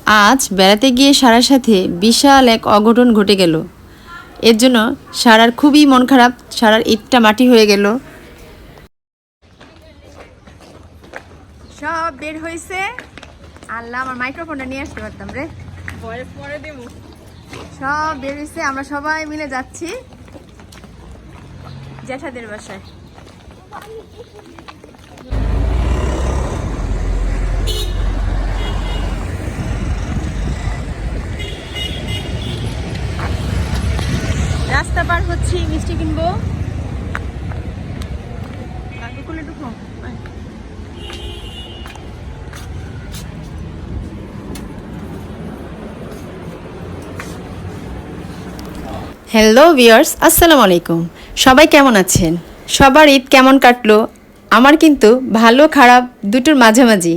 আজ বেড়াতে গিয়ে সারার সাথে বিশাল এক অঘটন ঘটে গেল। এর জন্য সারার খুবই মন খারাপ, সারার ইটটা মাটি হয়ে গেল। সব বের হয়েছে। আল্লাহ, আমার মাইক্রোফোনটা নিয়ে আসতে পারতাম রে। সব বের হয়েছে, আমরা সবাই মিলে যাচ্ছি জ্যাঠাদের বাসায়। রাস্তা পার হচ্ছি, মিষ্টি কিনবো। হ্যালো ভিউয়ার্স, আসসালামু আলাইকুম। সবাই কেমন আছেন? সবার ঈদ কেমন কাটলো? আমার কিন্তু ভালো খারাপ দুটোর মাঝামাঝি,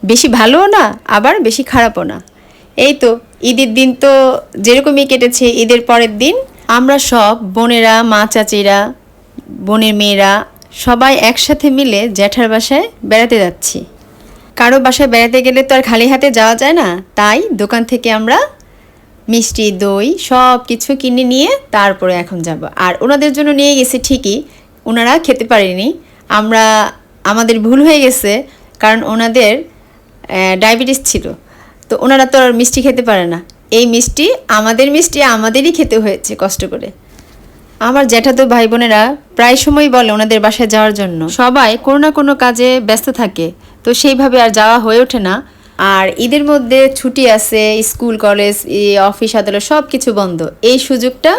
বেশি ভালোও না আবার বেশি খারাপও না। এই তো ঈদের দিন তো যেরকমই কেটেছে, ঈদের পরের দিন আমরা সব বোনেরা, মা চাচিরা, বোনের মেয়েরা সবাই একসাথে মিলে জ্যাঠার বাসায় বেড়াতে যাচ্ছি। কারো বাসায় বেড়াতে গেলে তো আর খালি হাতে যাওয়া যায় না, তাই দোকান থেকে আমরা মিষ্টি, দই সব কিছু কিনে নিয়ে তারপরে এখন যাব। আর ওনাদের জন্য নিয়ে গেছি ঠিকই, ওনারা খেতে পারেনি। আমাদের ভুল হয়ে গেছে, কারণ ওনাদের ডায়াবেটিস ছিল, তো ওনারা তো আর মিষ্টি খেতে পারে না। এই মিষ্টি আমাদেরই খেতে হয়েছে কষ্ট করে। আমার জ্যাঠাতো ভাই বোনেরা প্রায় সময় বলে ওনাদের বাসায় যাওয়ার জন্য, সবাই কোনো না কোনো কাজে ব্যস্ত থাকে, তো সেইভাবে আর যাওয়া হয়ে ওঠে না। আর ঈদের মধ্যে ছুটি আছে, স্কুল কলেজ অফিস আদালত সব কিছু বন্ধ। এই সুযোগটা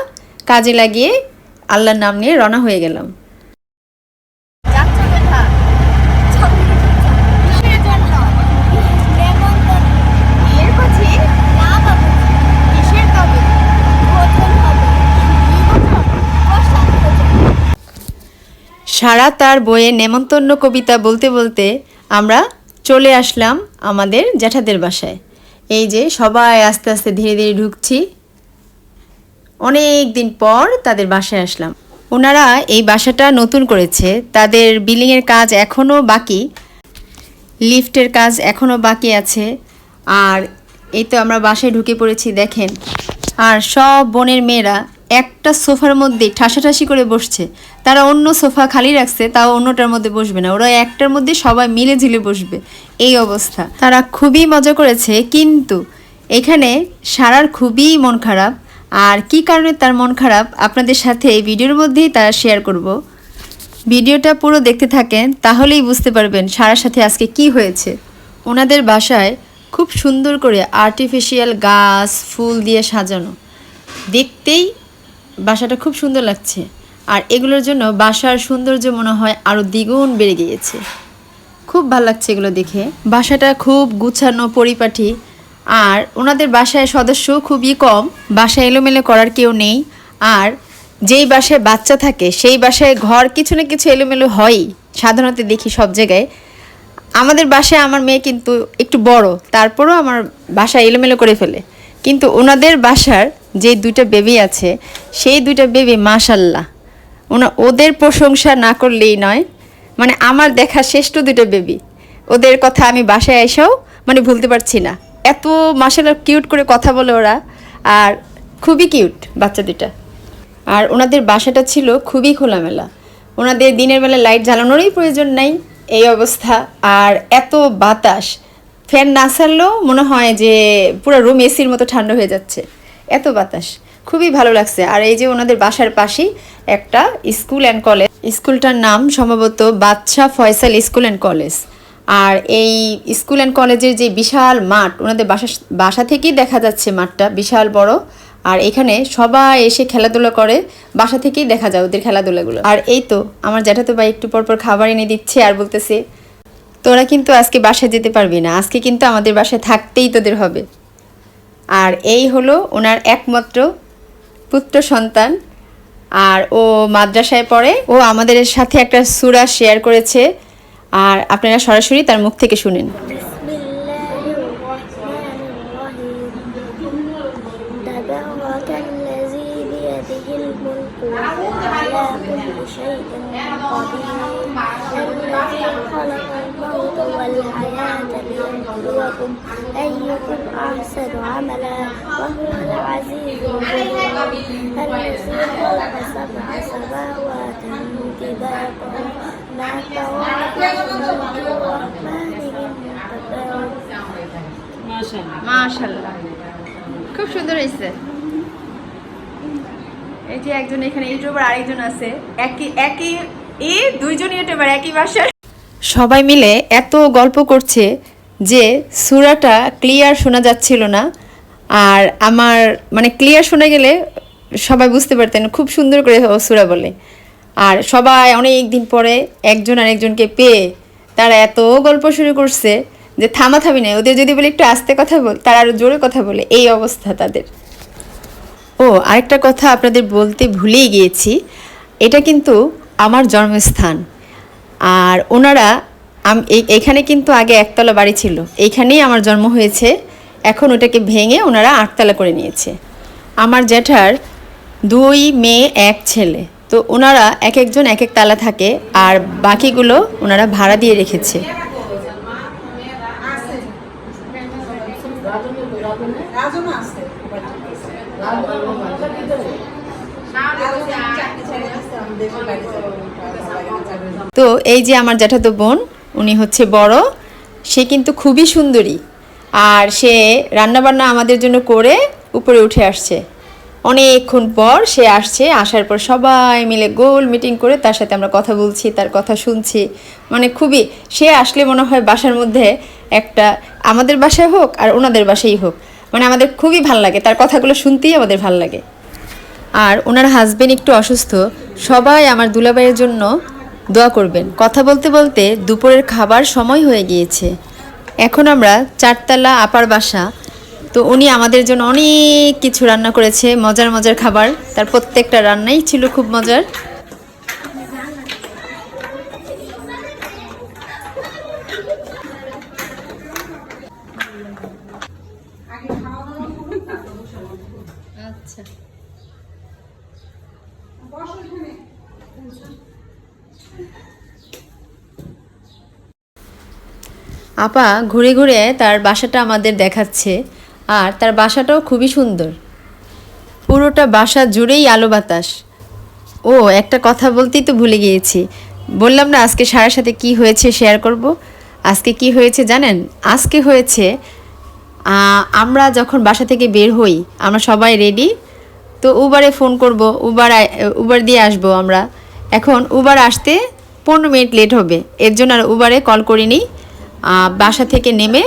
কাজে লাগিয়ে আল্লাহর নাম নিয়ে রওনা হয়ে গেলাম। সারা তার বইয়ে নেমন্তন্ন কবিতা বলতে বলতে আমরা চলে আসলাম আমাদের জ্যাঠাদের বাসায়। এই যে সবাই আস্তে আস্তে ধীরে ধীরে ঢুকছি। অনেক দিন পর তাদের বাসায় আসলাম। ওনারা এই বাসাটা নতুন করেছে, তাদের বিল্ডিংয়ের কাজ এখনও বাকি, লিফটের কাজ এখনও বাকি আছে। আর এই তো আমরা বাসায় ঢুকে পড়েছি, দেখেন। আর সব বোনের মেয়েরা একটা সোফার মধ্যে ঠাসাঠাসি করে বসছে। তারা অন্য সোফা খালি রাখছে, তাও অন্যটার মধ্যে বসবে না, ওরা একটার মধ্যে সবাই মিলে ঝিলে বসবে, এই অবস্থা। তারা খুবই মজা করেছে, কিন্তু এখানে সারার খুবই মন খারাপ। আর কি কারণে তার মন খারাপ আপনাদের সাথে এই ভিডিওর মধ্যেই তারা শেয়ার করব। ভিডিওটা পুরো দেখতে থাকেন, তাহলেই বুঝতে পারবেন সারার সাথে আজকে কি হয়েছে। ওনাদের বাসায় খুব সুন্দর করে আর্টিফিশিয়াল গাছ, ফুল দিয়ে সাজানো, দেখতেই বাসাটা খুব সুন্দর লাগছে। আর এগুলোর জন্য বাসার সৌন্দর্য মনে হয় আরও দ্বিগুণ বেড়ে গিয়েছে। খুব ভালো লাগছে এগুলো দেখে। বাসাটা খুব গুছানো, পরিপাটি। আর ওনাদের বাসায় সদস্য খুবই কম, বাসায় এলোমেলো করার কেউ নেই। আর যেই বাসায় বাচ্চা থাকে সেই বাসায় ঘর কিছু না কিছু এলোমেলো হয়ই, সাধারণত দেখি সব জায়গায়। আমাদের বাসায় আমার মেয়ে কিন্তু একটু বড়, তারপরেও আমার বাসায় এলোমেলো করে ফেলে। কিন্তু ওনাদের বাসার যে দুইটা বেবি আছে, সেই দুইটা বেবি মাশাল্লাহ, ওদের প্রশংসা না করলেই নয়। মানে আমার দেখা শ্রেষ্ঠ দুইটা বেবি, ওদের কথা আমি বাসায় এসেও ভুলতে পারছি না। এত মাশাল্লাহ কিউট করে কথা বলে ওরা, আর খুবই কিউট বাচ্চা দুইটা। আর ওনাদের বাসাটা ছিল খুবই খোলামেলা, ওনাদের দিনের বেলা লাইট জ্বালানোরই প্রয়োজন নাই, এই অবস্থা। আর এত বাতাস, ফ্যান না ছাড়লেও মনে হয় যে পুরো রুম এসির মতো ঠান্ডা হয়ে যাচ্ছে, এত বাতাস, খুবই ভালো লাগছে। আর এই যে ওনাদের বাসার পাশেই একটা স্কুল অ্যান্ড কলেজ, স্কুলটার নাম সম্ভবত বাদশাহ ফয়সাল স্কুল অ্যান্ড কলেজ। আর এই স্কুল অ্যান্ড কলেজের যে বিশাল মাঠ, ওনাদের বাসা থেকেই দেখা যাচ্ছে মাঠটা বিশাল বড়। আর এখানে সবাই এসে খেলাধুলা করে, বাসা থেকেই দেখা যায় ওদের খেলাধুলাগুলো। আর এই তো আমার জ্যাঠাতো ভাই একটু পরপর খাবার এনে দিচ্ছে আর বলতেছে, তোরা কিন্তু আজকে বাসায় যেতে পারবি না, আজকে কিন্তু আমাদের বাসায় থাকতেই তোদের হবে। আর এই হলো ওনার একমাত্র পুত্র সন্তান। আর ও মাদ্রাসায় পড়ে, ও আমাদের সাথে একটা সূরা শেয়ার করেছে। আর আপনারা সরাসরি তার মুখ থেকে শুনেন। الموت والحياة ليبلوكم أيكم أحسن عملا وهو العزيز الغفور الذي خلق سبع سماوات طباقا ما ترى في خلق الرحمن من تفاوت মাশাআল্লাহ, খুব সুন্দর হয়েছে। এই যে একজন এখানে ইউটিউবার, আরেকজন আছে একই দুইজন ইউটিউবার একই বাসার, সবাই মিলে এত গল্প করছে যে সূরাটা ক্লিয়ার শোনা যাচ্ছিল না। আর আমার মানে ক্লিয়ার শোনা গেলে সবাই বুঝতে পারতেন খুব সুন্দর করে সূরা বলে। আর সবাই অনেক দিন পরে একজন আরেকজনকে পেয়ে তারা এত গল্প শুরু করছে যে থামাথামি নেই। ওদের যদি বলে একটু আস্তে কথা বল, তারা আরও জোরে কথা বলে, এই অবস্থা তাদের। ও আরেকটা কথা আপনাদের বলতে ভুলেই গিয়েছি, এটা কিন্তু আমার জন্মস্থান। আর ওনারা এখানে কিন্তু আগে একতলা বাড়ি ছিল, এইখানেই আমার জন্ম হয়েছে। এখন ওটাকে ভেঙে ওনারা 8তলা করে নিয়েছে। আমার জ্যাঠার 2 মেয়ে 1 ছেলে, তো ওনারা এক একজন এক এক তালা থাকে, আর বাকিগুলো ওনারা ভাড়া দিয়ে রেখেছে। তো এই যে আমার জ্যাঠাতো বোন, উনি হচ্ছে বড়, সে কিন্তু খুবই সুন্দরী। আর সে রান্নাবান্না আমাদের জন্য করে উপরে উঠে আসছে। অনেকক্ষণ পর সে আসছে, আসার পর সবাই মিলে গোল মিটিং করে তার সাথে আমরা কথা বলছি, তার কথা শুনছি। মানে খুবই, সে আসলে মনে হয় বাসার মধ্যে একটা, আমাদের বাসায় হোক আর ওনাদের বাসায় হোক, মানে আমাদের খুবই ভাল লাগে, তার কথাগুলো শুনতেই আমাদের ভাল লাগে। আর ওনার হাজবেন্ড একটু অসুস্থ, সবাই আমার দুলাভাইয়ের জন্য দোয়া করবেন। কথা বলতে বলতে দুপুরের খাবার সময় হয়ে গিয়েছে। এখন আমরা 4তলা আপার বাসা, তো উনি আমাদের জন্য অনেক কিছু রান্না করেছে, মজার মজার খাবার। তার প্রত্যেকটা রান্নাই ছিল খুব মজার। আচ্ছা, আপা ঘুরে ঘুরে তার বাসাটা আমাদের দেখাচ্ছে, আর তার বাসাটাও খুবই সুন্দর। পুরোটা বাসা জুড়েই আলো বাতাস। ও একটা কথা বলতেই তো ভুলে গিয়েছি, বললাম না আজকে সারার সাথে কি হয়েছে শেয়ার করব। আজকে কি হয়েছে জানেন? আজকে হয়েছে, আমরা যখন বাসা থেকে বের হই, আমরা সবাই রেডি, তো উবারে ফোন করব, উবার দিয়ে আসবো আমরা। এখন উবার আসতে 15 মিনিট লেট হবে, এর জন্য আর উবারে কল করিনি। বাসা থেকে নেমে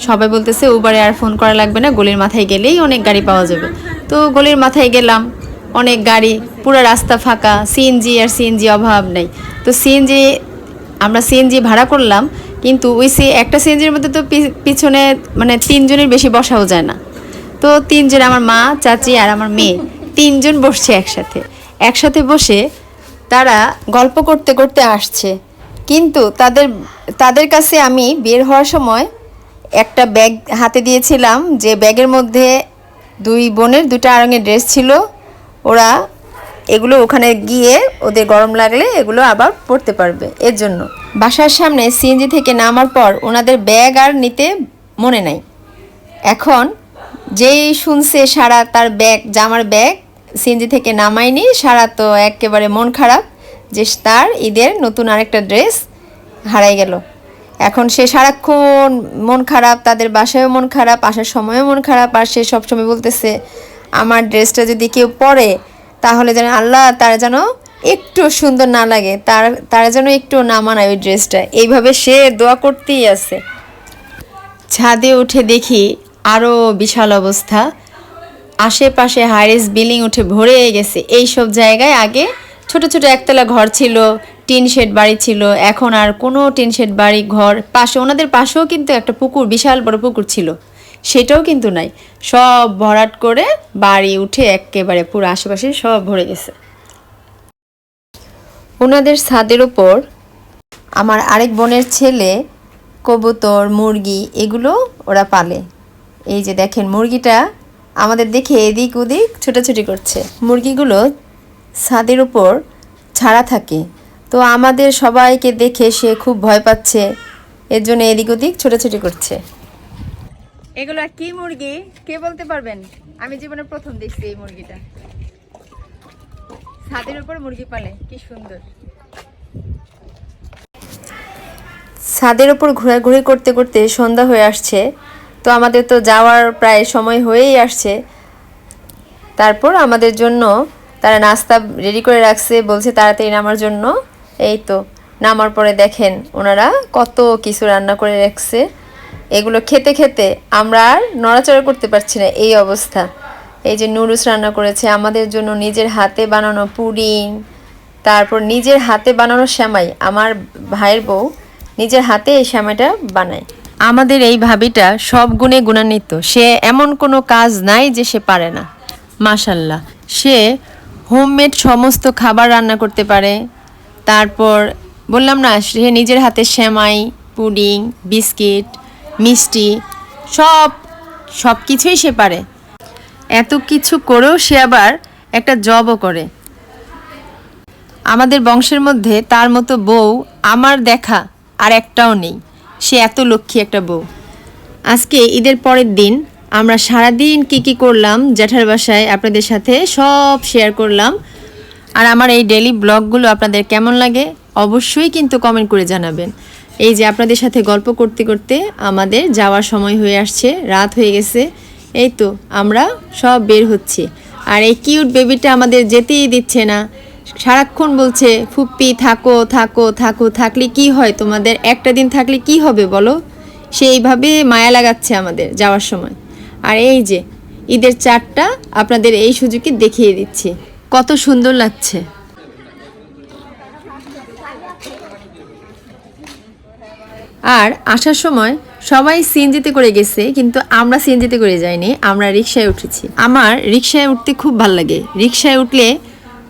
সবাই বলতেছে উবারে আর ফোন করা লাগবে না, গলির মাথায় গেলেই অনেক গাড়ি পাওয়া যাবে। তো গলির মাথায় গেলাম, অনেক গাড়ি, পুরো রাস্তা ফাঁকা, সিএনজি আর সিএনজি অভাব নেই। তো আমরা সিএনজি ভাড়া করলাম, কিন্তু ওই একটা সিএনজির মধ্যে তো পিছনে মানে 3 জনের বেশি বসাও যায় না। তো 3 জন, আমার মা, চাচি আর আমার মেয়ে, 3 জন বসছে একসাথে বসে তারা গল্প করতে করতে আসছে। কিন্তু তাদের কাছে আমি বের হওয়ার সময় একটা ব্যাগ হাতে দিয়েছিলাম, যে ব্যাগের মধ্যে 2 বোনের 2টা রঙের ড্রেস ছিল। ওরা এগুলো ওখানে গিয়ে ওদের গরম লাগলে এগুলো আবার পরতে পারবে, এর জন্য। বাসার সামনে সিএনজি থেকে নামার পর ওনাদের ব্যাগ আর নিতে মনে নাই। এখন যেই শুনছে সারা তার জামার ব্যাগ সিএনজি থেকে নামায়নি, সারা তো একেবারে মন খারাপ যে তার ঈদের নতুন আরেকটা ড্রেস হারাই গেল। এখন সে সারাক্ষণ মন খারাপ, তাদের বাসায়ও মন খারাপ, আসার সময়ও মন খারাপ। আর সে সবসময় বলতেছে আমার ড্রেসটা যদি কেউ পরে তাহলে যেন আল্লাহ তারা যেন একটু সুন্দর না লাগে, তারা যেন একটু না মানায় ওই ড্রেসটা। এইভাবে সে দোয়া করতেই আছে। ছাদে উঠে দেখি আরও বিশাল অবস্থা, আশেপাশে হাইরেস বিল্ডিং উঠে ভরে গেছে। এই সব জায়গায় আগে ছোট ছোট একতলা ঘর ছিল, টিন শেড বাড়ি ছিল, এখন আর কোনো টিন শেড বাড়ি ঘর পাশে, ওনাদের পাশেও কিন্তু একটা পুকুর, বিশাল বড় পুকুর ছিল, সেটাও কিন্তু নাই। সব ভরাট করে বাড়ি উঠে একেবারে পুরো আশেপাশে সব ভরে গেছে। ওনাদের ছাদের ওপর আমার আরেক বোনের ছেলে কবুতর, মুরগি এগুলো ওরা পালে। এই যে দেখেন মুরগিটা আমাদের দেখে এদিক ওদিক ছোটাছুটি করছে। মুরগিগুলো ছাদের উপর ছাড়া থাকে, তো আমাদের সবাইকে দেখে সে খুব ভয় পাচ্ছে, এর জন্য এদিক ওদিক ছোটাছুটি করছে। এগুলো কি মুরগি কে বলতে পারবেন? আমি জীবনে প্রথম দেখছি এই মুরগিটা। ছাদের উপর মুরগি পালে, কি সুন্দর। ছাদের উপর ঘোরাঘুরি করতে করতে সন্ধ্যা হয়ে আসছে, তো আমাদের তো যাওয়ার প্রায় সময় হয়েই আসছে। তারপর আমাদের জন্য তারা নাস্তা রেডি করে রাখছে, বলছে তাড়াতাড়ি নামার জন্য। এই তো নামার পরে দেখেন ওনারা কত কিছু রান্না করে রাখছে। এগুলো খেতে খেতে আমরা আর নড়াচড়া করতে পারছি না, এই অবস্থা। এই যে নুডলস রান্না করেছে আমাদের জন্য, নিজের হাতে বানানো পুডিং, তারপর নিজের হাতে বানানো সেমাই। আমার ভাইয়ের বউ নিজের হাতে এই সেমাইটা বানায়। আমাদের এই ভাবিটা সব গুণে গুণান্বিত, সে এমন কোনো কাজ নাই যে সে পারে না। মাশাল্লাহ, সে হোমমেড সমস্ত খাবার রান্না করতে পারে। তারপর বললাম না, সে নিজের হাতে সেমাই, পুডিং, বিস্কিট, মিষ্টি সব কিছুই সে পারে। এত কিছু করেও সে আবার একটা জবও করে। আমাদের বংশের মধ্যে তার মতো বউ আমার দেখা আর একটাও নেই। সে এত লক্ষ্মী একটা বউ। আজকে ঈদের পরের দিন আমরা সারাদিন কি করলাম জ্যাঠার বাসায় আপনাদের সাথে সব শেয়ার করলাম। আর আমার এই ডেইলি ব্লগগুলো আপনাদের কেমন লাগে অবশ্যই কিন্তু কমেন্ট করে জানাবেন। এই যে আপনাদের সাথে গল্প করতে করতে আমাদের যাওয়ার সময় হয়ে আসছে, রাত হয়ে গেছে। এই তো আমরা সব বের হচ্ছি। আর এই কিউট বেবিটা আমাদের যেতেই দিচ্ছে না, সারাক্ষণ বলছে ফুপ্পি থাকো থাকো থাকো, থাকলে কি হয় তোমাদের, একটা দিন থাকলে কি হবে বলো। সেইভাবে মায়া লাগাচ্ছে আমাদের যাওয়ার সময়। আর এই যে ঈদের চাঁদটা আপনাদের এই সুযোগে দেখিয়ে দিচ্ছি, কত সুন্দর লাগছে। আর আসার সময় সবাই সিএনজিতে করে গেছে, কিন্তু আমরা সিএনজিতে করে যাইনি, আমরা রিকশায় উঠেছি। আমার রিকশায় উঠতে খুব ভালো লাগে। রিকশায় উঠলে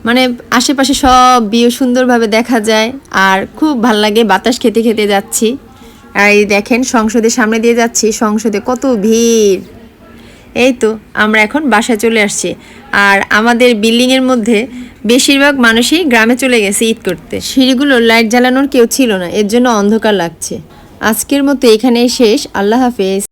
মানে আশেপাশে সব ভিউ সুন্দরভাবে দেখা যায়, আর খুব ভাল লাগে। বাতাস খেতে খেতে যাচ্ছি। আর এই দেখেন সংসদের সামনে দিয়ে যাচ্ছি, সংসদে কত ভিড়। এই তো আমরা এখন বাসায় চলে আসছি। আর আমাদের বিল্ডিংয়ের মধ্যে বেশিরভাগ মানুষই গ্রামে চলে গেছে ঈদ করতে। সিঁড়িগুলো লাইট জ্বালানোর কেউ ছিল না, এর জন্য অন্ধকার লাগছে। আজকের মতো এখানেই শেষ। আল্লাহ হাফেজ।